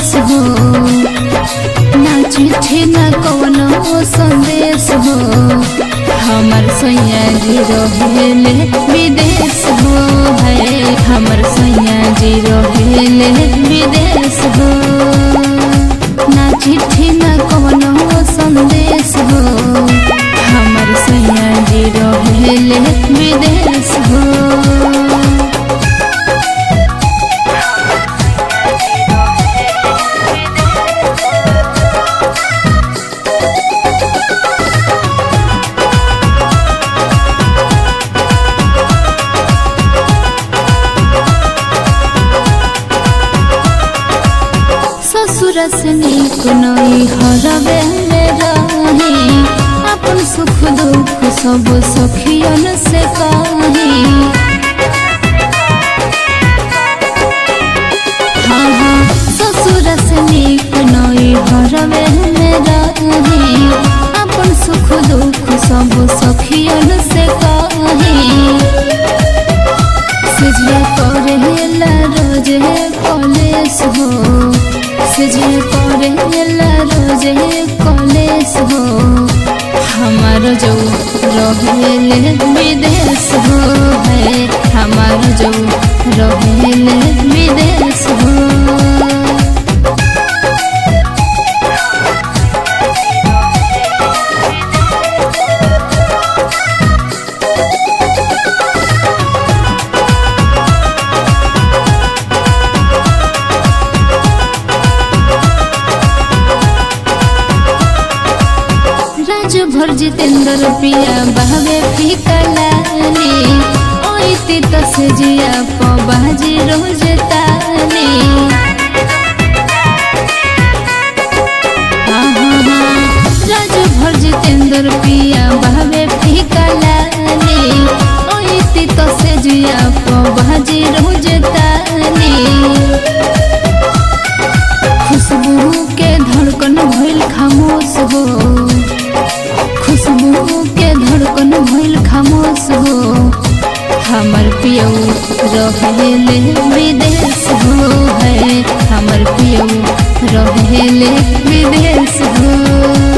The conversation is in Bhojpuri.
विदेश हो, ना चिट्ठी ना कवनो संदेश हो। हमर सैया जी रहेले विदेश हो है, हमर सैया जी रहेले विदेश हो। ना चिट्ठी ना कवनो संदेश हो, हमर सैया जी रहेले विदेश हो। ससुर से नीक नई हरबे रही, अपन सुख दुख सब सखियन से कही। हाँ हाँ ससुर से नीक नई हरबे रही, अपन सुख दुख सब सखियन से कही। सिजरा करेला रोजे कॉलेज हो, सिजे करेला रोजे कॉलेज हो। हमार जो रहेले विदेश हो है, हमार जो रहेले विदेश हो। भर जितेंद्र पिया बहवे फीका लाली, ओइती तो से जिया बाजी रोज ताली। हाँ हाँ हाँ राजू भर जितेंद्र पिया बहवे फीका लाली, ओइती तो से जिया बाजी रोज ताली। खुशबू के धड़कन भइल खामोश हो, खुशबू के धड़कन भइल खामोश हो। हमर पियऊ रहेले विदेश हो है, हमर पियऊ रहेले विदेश हो।